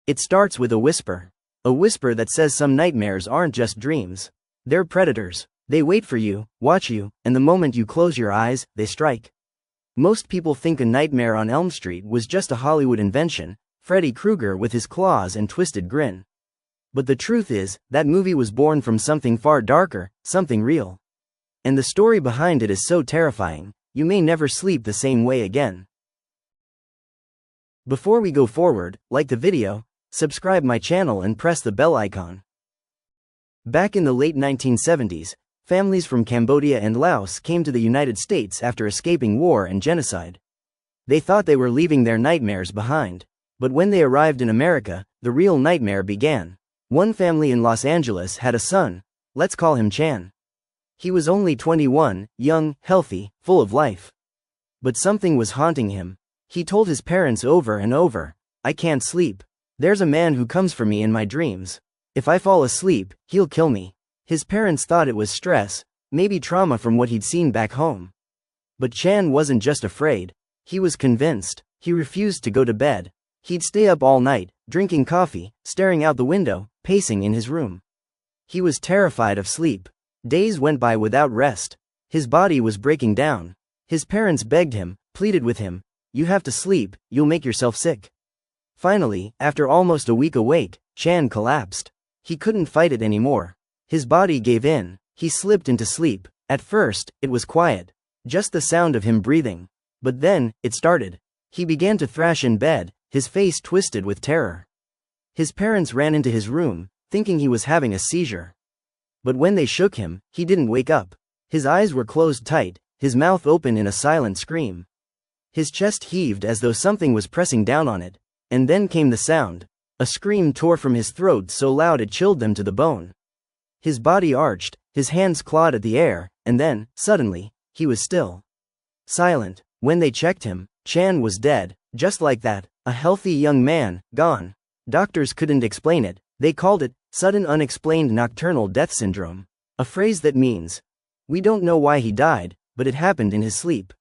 It starts with a whisper. A whisper that says some nightmares aren't just dreams. They're predators. They wait for you, watch you, and the moment you close your eyes, they strike. Most people think A Nightmare on Elm Street was just a Hollywood invention, Freddy Krueger with his claws and twisted grin. But the truth is, that movie was born from something far darker, something real. And the story behind it is so terrifying, you may never sleep the same way again. Before we go forward, like the video, subscribe my channel and press the bell icon. Back in the late 1970s, families from Cambodia and Laos came to the United States after escaping war and genocide. They thought they were leaving their nightmares behind. But when they arrived in America, the real nightmare began. One family in Los Angeles had a son. Let's call him Chan. He was only 21, young, healthy, full of life. But something was haunting him. He told his parents over and over, "I can't sleep. There's a man who comes for me in my dreams. If I fall asleep, he'll kill me." His parents thought it was stress, maybe trauma from what he'd seen back home. But Chan wasn't just afraid. He was convinced. He refused to go to bed. He'd stay up all night, drinking coffee, staring out the window, pacing in his room. He was terrified of sleep. Days went by without rest. His body was breaking down. His parents begged him, pleaded with him, "You have to sleep, you'll make yourself sick." Finally, after almost a week awake, Chan collapsed. He couldn't fight it anymore. His body gave in. He slipped into sleep. At first, it was quiet. Just the sound of him breathing. But then, it started. He began to thrash in bed, his face twisted with terror. His parents ran into his room, thinking he was having a seizure. But when they shook him, he didn't wake up. His eyes were closed tight, his mouth open in a silent scream. His chest heaved as though something was pressing down on it. And then came the sound. A scream tore from his throat so loud it chilled them to the bone. His body arched, his hands clawed at the air, and then, suddenly, he was still. Silent. When they checked him, Chan was dead, just like that, a healthy young man, gone. Doctors couldn't explain it. They called it Sudden Unexplained Nocturnal Death Syndrome, a phrase that means, "We don't know why he died, but it happened in his sleep."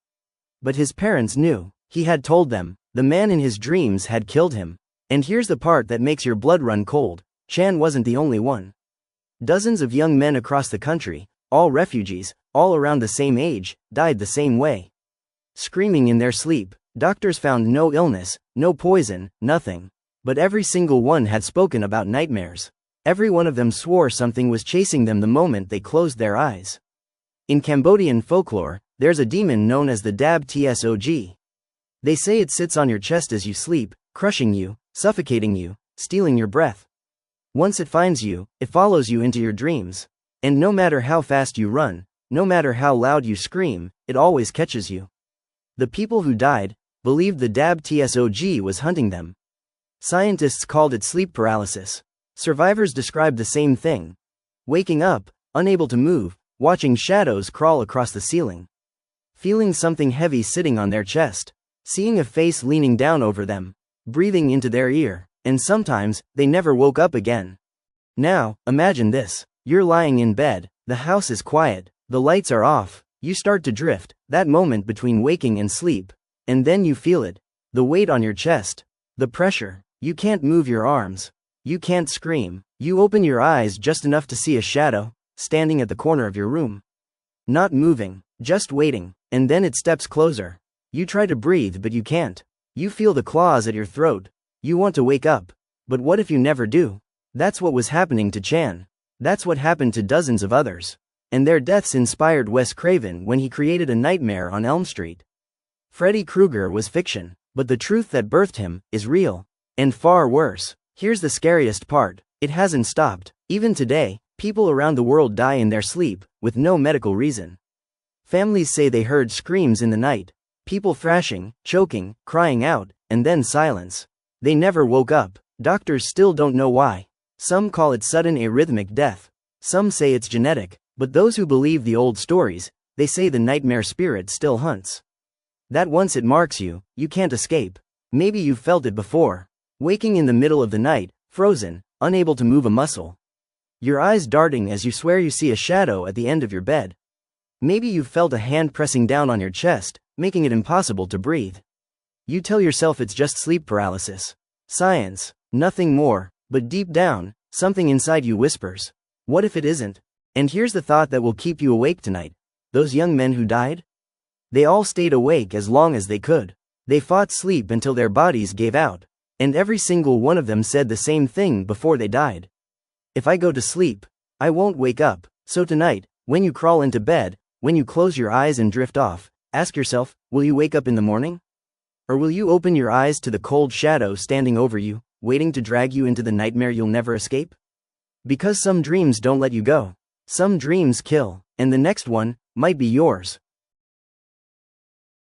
But his parents knew. He had told them. The man in his dreams had killed him. And here's the part that makes your blood run cold. Chan wasn't the only one. Dozens of young men across the country, all refugees, all around the same age, died the same way. Screaming in their sleep. Doctors found no illness, no poison, nothing. But every single one had spoken about nightmares. Every one of them swore something was chasing them the moment they closed their eyes. In Cambodian folklore, there's a demon known as the Dab Tsog. They say it sits on your chest as you sleep, crushing you, suffocating you, stealing your breath. Once it finds you, it follows you into your dreams. And no matter how fast you run, no matter how loud you scream, it always catches you. The people who died believed the Dab Tsog was hunting them. Scientists called it sleep paralysis. Survivors described the same thing. Waking up, unable to move, watching shadows crawl across the ceiling. Feeling something heavy sitting on their chest. Seeing a face leaning down over them. Breathing into their ear. And sometimes, they never woke up again. Now, imagine this. You're lying in bed, the house is quiet, the lights are off, you start to drift, that moment between waking and sleep. And then you feel it. The weight on your chest. The pressure. You can't move your arms. You can't scream. You open your eyes just enough to see a shadow, standing at the corner of your room. Not moving, just waiting, and then it steps closer. You try to breathe but you can't. You feel the claws at your throat. You want to wake up. But what if you never do? That's what was happening to Chan. That's what happened to dozens of others. And their deaths inspired Wes Craven when he created A Nightmare on Elm Street. Freddy Krueger was fiction, but the truth that birthed him is real. And far worse. Here's the scariest part. It hasn't stopped. Even today, people around the world die in their sleep, with no medical reason. Families say they heard screams in the night. People thrashing, choking, crying out, and then silence. They never woke up. Doctors still don't know why. Some call it sudden arrhythmic death. Some say it's genetic, but those who believe the old stories, they say the nightmare spirit still hunts. That once it marks you, you can't escape. Maybe you've felt it before. Waking in the middle of the night, frozen, unable to move a muscle. Your eyes darting as you swear you see a shadow at the end of your bed. Maybe you've felt a hand pressing down on your chest, making it impossible to breathe. You tell yourself it's just sleep paralysis. Science. Nothing more, but deep down, something inside you whispers, what if it isn't? And here's the thought that will keep you awake tonight. Those young men who died? They all stayed awake as long as they could. They fought sleep until their bodies gave out. And every single one of them said the same thing before they died. If I go to sleep, I won't wake up. So tonight, when you crawl into bed, when you close your eyes and drift off, ask yourself, will you wake up in the morning? Or will you open your eyes to the cold shadow standing over you, waiting to drag you into the nightmare you'll never escape? Because some dreams don't let you go. Some dreams kill, and the next one might be yours.